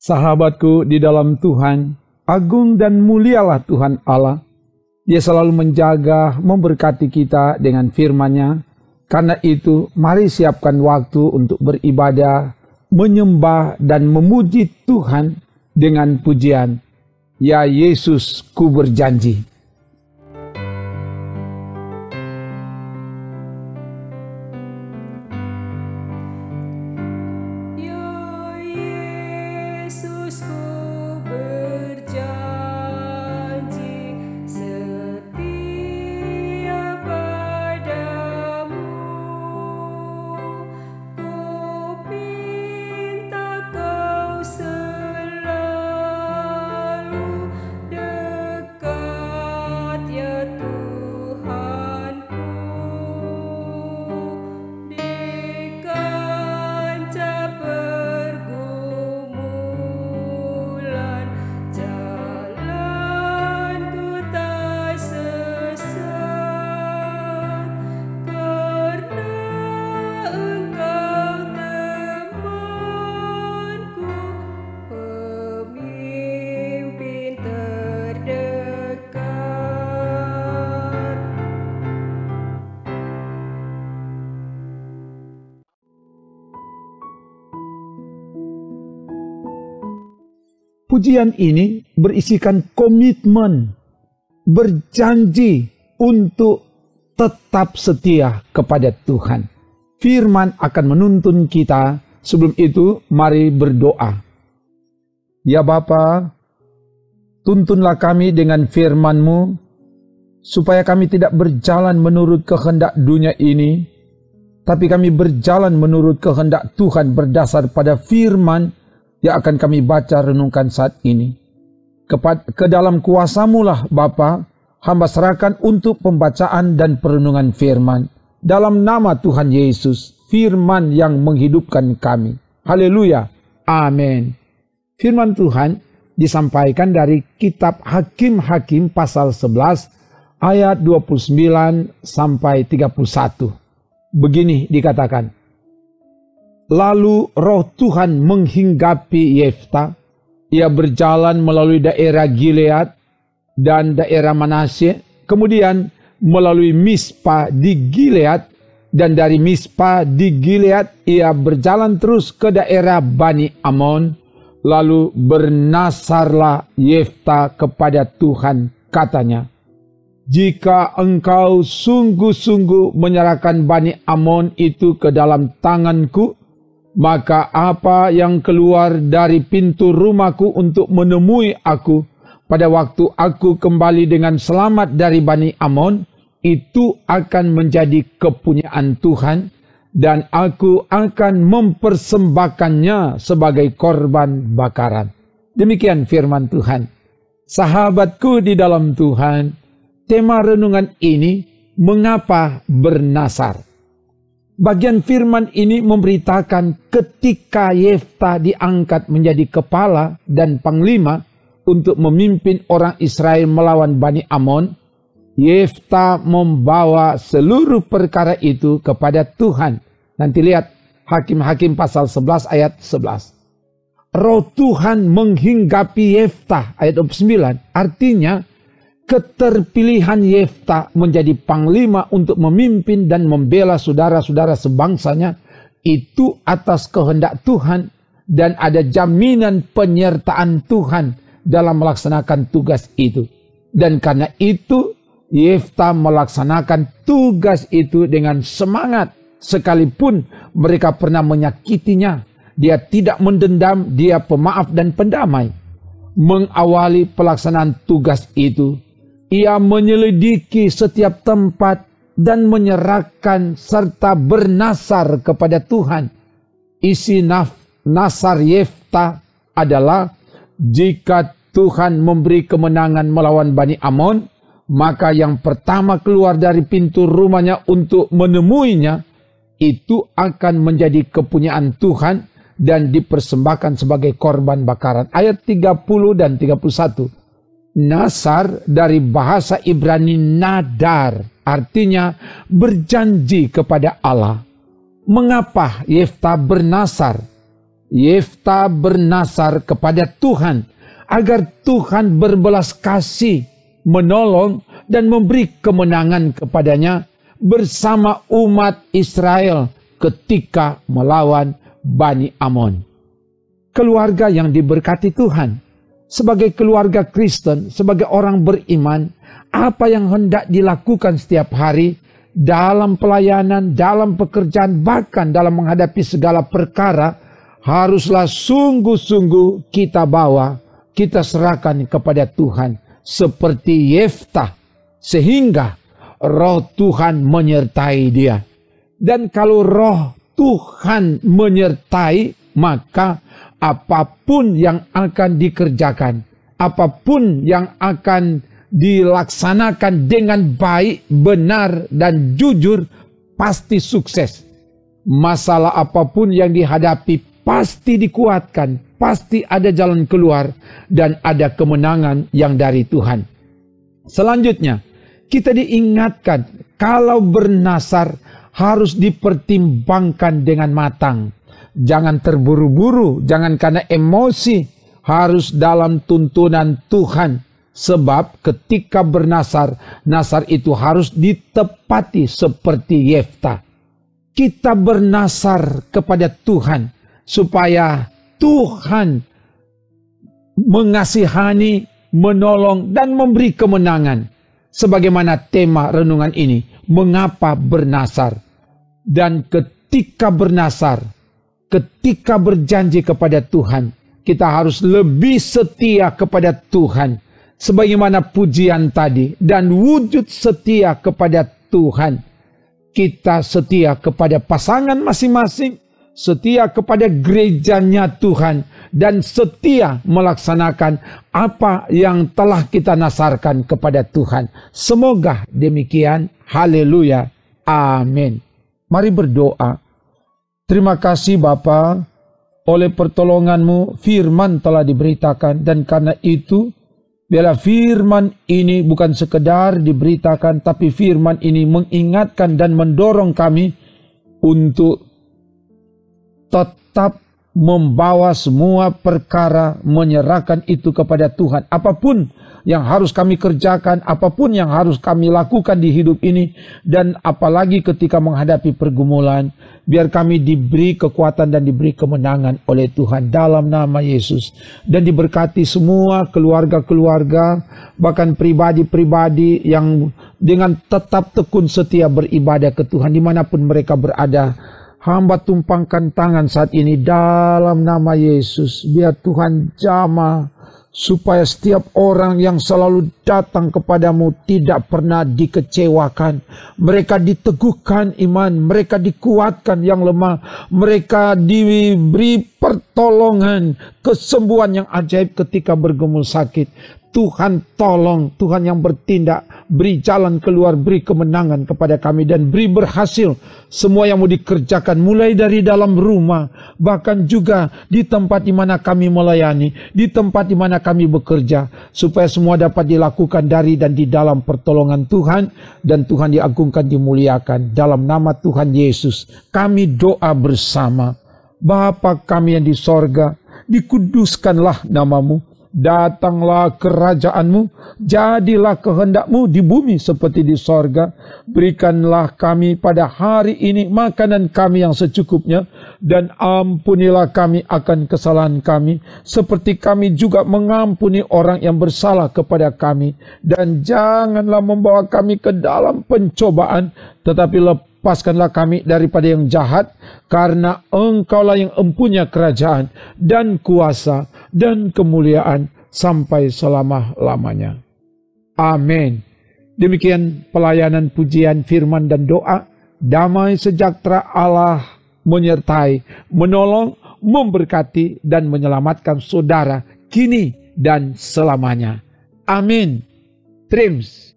Sahabatku di dalam Tuhan, agung dan mulialah Tuhan Allah. Dia selalu menjaga, memberkati kita dengan firman-Nya. Karena itu, mari siapkan waktu untuk beribadah, menyembah dan memuji Tuhan dengan pujian. Ya Yesus, ku berjanji. Pujian ini berisikan komitmen, berjanji untuk tetap setia kepada Tuhan. Firman akan menuntun kita. Sebelum itu, mari berdoa. Ya Bapa, tuntunlah kami dengan firman-Mu, supaya kami tidak berjalan menurut kehendak dunia ini, tapi kami berjalan menurut kehendak Tuhan berdasar pada firman yang akan kami baca renungkan saat ini. Ke dalam kuasa-Mu lah Bapa, hamba serahkan untuk pembacaan dan perenungan firman. Dalam nama Tuhan Yesus, firman yang menghidupkan kami. Haleluya. Amin. Firman Tuhan disampaikan dari kitab Hakim-Hakim pasal 11 ayat 29 sampai 31. Begini dikatakan. Lalu roh Tuhan menghinggapi Yefta. Ia berjalan melalui daerah Gilead dan daerah Manasye. Kemudian melalui Mispa di Gilead. Dan dari Mispa di Gilead ia berjalan terus ke daerah Bani Amon. Lalu bernasarlah Yefta kepada Tuhan, katanya, jika engkau sungguh-sungguh menyerahkan Bani Amon itu ke dalam tanganku, maka apa yang keluar dari pintu rumahku untuk menemui aku pada waktu aku kembali dengan selamat dari Bani Amon, itu akan menjadi kepunyaan Tuhan, dan aku akan mempersembahkannya sebagai korban bakaran. Demikian firman Tuhan. Sahabatku di dalam Tuhan, tema renungan ini, mengapa bernasar? Bagian firman ini memberitakan ketika Yefta diangkat menjadi kepala dan panglima untuk memimpin orang Israel melawan Bani Amon, Yefta membawa seluruh perkara itu kepada Tuhan. Nanti lihat Hakim-Hakim pasal 11 ayat 11. Roh Tuhan menghinggapi Yefta ayat 29. Artinya keterpilihan Yefta menjadi panglima untuk memimpin dan membela saudara-saudara sebangsanya itu atas kehendak Tuhan, dan ada jaminan penyertaan Tuhan dalam melaksanakan tugas itu. Dan karena itu Yefta melaksanakan tugas itu dengan semangat, sekalipun mereka pernah menyakitinya. Dia tidak mendendam, dia pemaaf dan pendamai. Mengawali pelaksanaan tugas itu, ia menyelidiki setiap tempat dan menyerahkan serta bernasar kepada Tuhan. Isi nasar Yefta adalah, jika Tuhan memberi kemenangan melawan Bani Amon, maka yang pertama keluar dari pintu rumahnya untuk menemuinya, itu akan menjadi kepunyaan Tuhan dan dipersembahkan sebagai korban bakaran. Ayat 30 dan 31. Nasar dari bahasa Ibrani nadar, artinya berjanji kepada Allah. Mengapa Yefta bernasar? Yefta bernasar kepada Tuhan agar Tuhan berbelas kasih, menolong dan memberi kemenangan kepadanya bersama umat Israel ketika melawan Bani Amon. Keluarga yang diberkati Tuhan, sebagai keluarga Kristen, sebagai orang beriman, apa yang hendak dilakukan setiap hari dalam pelayanan, dalam pekerjaan, bahkan dalam menghadapi segala perkara, haruslah sungguh-sungguh kita bawa, kita serahkan kepada Tuhan seperti Yeftah, sehingga roh Tuhan menyertai dia. Dan kalau roh Tuhan menyertai, maka apapun yang akan dikerjakan, apapun yang akan dilaksanakan dengan baik, benar, dan jujur, pasti sukses. Masalah apapun yang dihadapi pasti dikuatkan, pasti ada jalan keluar, dan ada kemenangan yang dari Tuhan. Selanjutnya, kita diingatkan kalau bernasar harus dipertimbangkan dengan matang. Jangan terburu-buru, jangan karena emosi, harus dalam tuntunan Tuhan. Sebab ketika bernasar, nasar itu harus ditepati seperti Yeftah. Kita bernasar kepada Tuhan supaya Tuhan mengasihani, menolong, dan memberi kemenangan. Sebagaimana tema renungan ini, mengapa bernasar? Dan ketika bernasar, ketika berjanji kepada Tuhan, kita harus lebih setia kepada Tuhan. Sebagaimana pujian tadi, dan wujud setia kepada Tuhan. Kita setia kepada pasangan masing-masing, setia kepada gerejanya Tuhan, dan setia melaksanakan apa yang telah kita nasarkan kepada Tuhan. Semoga demikian. Haleluya. Amin. Mari berdoa. Terima kasih Bapa, oleh pertolongan-Mu firman telah diberitakan, dan karena itu biarlah firman ini bukan sekedar diberitakan, tapi firman ini mengingatkan dan mendorong kami untuk tetap membawa semua perkara, menyerahkan itu kepada Tuhan. Apapun yang harus kami kerjakan, apapun yang harus kami lakukan di hidup ini, dan apalagi ketika menghadapi pergumulan, biar kami diberi kekuatan dan diberi kemenangan oleh Tuhan dalam nama Yesus. Dan diberkati semua keluarga-keluarga, bahkan pribadi-pribadi yang dengan tetap tekun setia beribadah ke Tuhan dimanapun mereka berada. Hamba tumpangkan tangan saat ini dalam nama Yesus. Biar Tuhan jamah supaya setiap orang yang selalu datang kepadamu tidak pernah dikecewakan. Mereka diteguhkan iman, mereka dikuatkan yang lemah, mereka diberi pertolongan, kesembuhan yang ajaib ketika bergumul sakit. Tuhan tolong, Tuhan yang bertindak, beri jalan keluar, beri kemenangan kepada kami, dan beri berhasil semua yang mau dikerjakan, mulai dari dalam rumah, bahkan juga di tempat di mana kami melayani, di tempat di mana kami bekerja, supaya semua dapat dilakukan dari dan di dalam pertolongan Tuhan, dan Tuhan diagungkan, dimuliakan. Dalam nama Tuhan Yesus, kami doa bersama. Bapa kami yang di sorga, dikuduskanlah namamu. Datanglah kerajaan-Mu, jadilah kehendak-Mu di bumi seperti di sorga. Berikanlah kami pada hari ini makanan kami yang secukupnya, dan ampunilah kami akan kesalahan kami, seperti kami juga mengampuni orang yang bersalah kepada kami. Dan janganlah membawa kami ke dalam pencobaan, tetapi lepaskanlah kami daripada yang jahat, karena Engkaulah yang empunya kerajaan dan kuasa dan kemuliaan sampai selama-lamanya. Amin. Demikian pelayanan pujian, firman, dan doa. Damai sejahtera Allah menyertai, menolong, memberkati, dan menyelamatkan saudara kini dan selamanya. Amin. Trims.